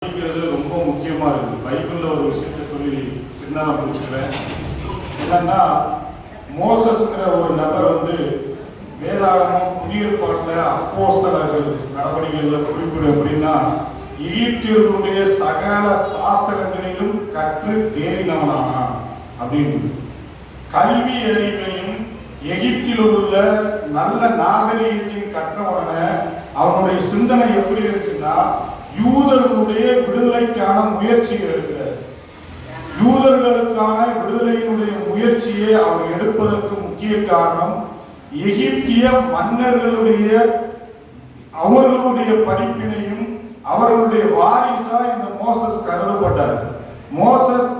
அப்படிங்கிறது ரொம்ப முக்கியமாக இருக்குது. பைபிளில் ஒரு விஷயத்தை சொல்லி சின்னதாக முடிச்சுக்கிறேன். என்னன்னா, மோசஸ்ங்கிற ஒரு நபர் வேதாகமம் புதிய ஏற்பாட்டில் அப்போஸ்தலர்கள் நடவடிக்கைகளில் குறிப்பிடும் அப்படின்னா, எகிப்தியர்களுடைய சகல சாஸ்திரங்களிலும் கற்று தேறினவனானான் அப்படின்னு. கல்வி அறிவையும் எகிப்தில் உள்ள நல்ல நாகரிகத்தையும் கற்றவுடனே அவனுடைய சிந்தனை எப்படி இருந்துச்சுன்னா, யூதர்களுடைய விடுதலைக்கான முயற்சியை எடுக்கிறார். யூதர்களுக்கான விடுதலையினுடைய முயற்சியை அவர் எடுப்பதற்கு முக்கிய காரணம் எகிப்திய மன்னர்களுடைய அவர்களுடைய படிப்பினையும் அவர்களுடைய வாரிசா இந்த மோசஸ் கருதப்பட்டார். மோசஸ்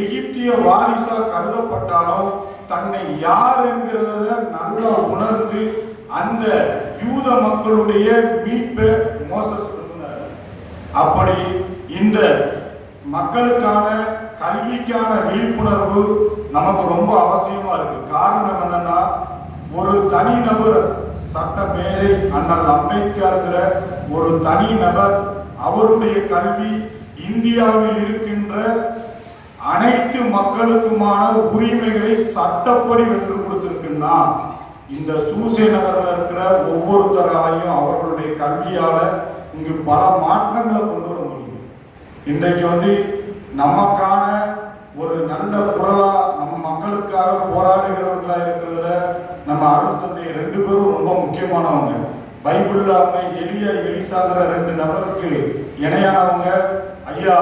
எகிப்திய வாரிசா கருதப்பட்டாலும் தன்னை யார் என்கிறத நல்லா உணர்ந்து அந்த யூத மக்களுடைய மீட்பை மோசஸ் சொன்னார். அப்படி இந்த மக்களுக்கான கல்விக்கான விழிப்புணர்வு நமக்கு ரொம்ப அவசியமா இருக்கு. காரணம் என்னன்னா, ஒரு தனிநபர் சட்ட மேதை அண்ணல் அம்பேத்கர்ங்கிற ஒரு தனிநபர் அவருடைய கல்வி இந்தியாவில் இருக்கின்ற அனைத்து மக்களுக்குமான உரிமைகளை சட்டப்படி வென்று கொடுத்திருக்குன்னா, இந்த சூசே நகரில் இருக்கிற ஒவ்வொருத்தராலையும் அவர்களுடைய கல்வியால இங்கு பல மாற்றங்களை கொண்டு வர முடியும். இன்றைக்கு நமக்கான ஒரு நல்ல குரலா நம்ம மக்களுக்காக போராடுகிறவர்களா இருக்கிறதுல நம்ம அருள் தந்தை 2 பேரும் ரொம்ப முக்கியமானவங்க. பைபிள்ல அவங்க எலியா எலிசாங்கிற 2 நபருக்கு இணையானவங்க. ஐயா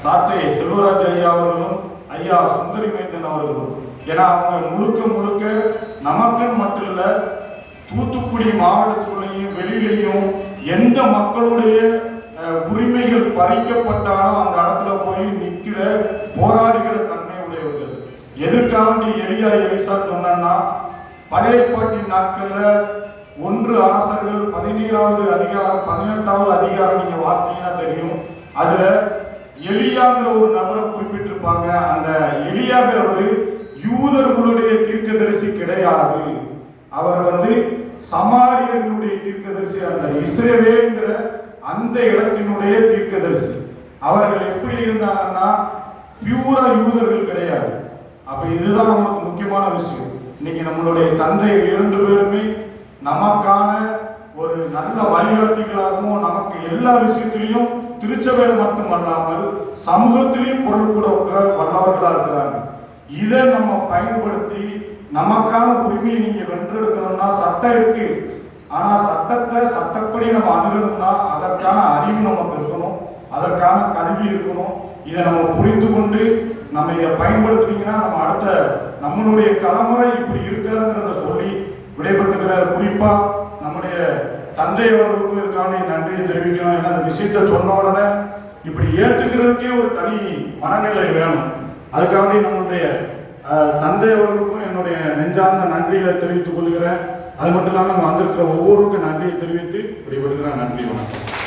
சாட்டை செல்வராஜ் ஐயா அவர்களும் ஐயா சுந்தரி மைந்தன் அவர்களும். ஏன்னா அவங்க முழுக்க நமக்குன்னு மட்டும் இல்ல, தூத்துக்குடி மாவட்டத்துக்குள்ளேயும் வெளியிலையும் எந்த மக்களுடைய உரிமைகள் பறிக்கப்பட்டாலும் அந்த இடத்துல போய் நிற்கிற போராடுகிற தன்மை உடையவர்கள். எதற்காக எலியா எலிசா சொன்னா, பழைய ஏற்பாட்டின் நாட்கள்ல 1 அரசர்கள் 17வது அதிகாரம் 18வது அதிகாரம் நீங்க வாசித்தீங்கன்னா தெரியும். அதுல எலியாங்கிற ஒரு நபரை குறிப்பிட்டிருப்பாங்க. அந்த எலியாங்கிறவர் யூதர்களுடைய தீர்க்கதரிசி கிடையாது. அவர் சமாரியர்களுடைய தீர்க்கதரிசி. அந்த இஸ்ரவேல்ங்கிற அந்த இடத்தினுடைய தீர்க்கதரிசி. அவர்கள் எப்படி இருந்தாங்கன்னா பியூரா யூதர்கள் கிடையாது. அப்ப இதுதான் நமக்கு முக்கியமான விஷயம். இன்னைக்கு நம்மளுடைய தந்தை 2 பேருமே நமக்கான ஒரு நல்ல வழிகாட்டிகளாகவும் நமக்கு எல்லா விஷயத்திலையும் திருச்சபையில் மட்டுமல்லாமல் சமூகத்திலையும் குரல் கொடுக்க வல்லவர்களா இருக்கிறாங்க. இதை நம்ம பயன்படுத்தி நமக்கான உரிமையை நீங்க வென்றெடுக்கணும்னா சட்டம் இருக்கு. ஆனா சட்டத்தை சட்டப்படி நம்ம அணுகணும்னா அதற்கான அறிவு நமக்கு இருக்கணும், அதற்கான கல்வி இருக்கணும். இதை நம்ம புரிந்து கொண்டு நம்ம இதை பயன்படுத்தினீங்கன்னா நம்ம அடுத்த நம்மளுடைய தலைமுறை இப்படி இருக்காதுங்கிறத சொல்லி விடைபெற்றுக்கிற குறிப்பா நம்முடைய தந்தை அவர்களுக்கும் இதுக்கான நன்றியை தெரிவிக்கணும். ஏன்னா அந்த விஷயத்தை சொன்ன உடனே இப்படி ஏற்றுக்கிறதுக்கே ஒரு தனி மனநிலை வேணும். அதுக்காக நம்மளுடைய தந்தை அவர்களுக்கும் என்னுடைய நெஞ்சார்ந்த நன்றிகளை தெரிவித்துக் கொள்கிறேன். அது மட்டும் இல்லாமல் நம்ம வந்திருக்கிற ஒவ்வொருக்கும் நன்றியை தெரிவித்து விடைபெறுகிறேன். நன்றி, வணக்கம்.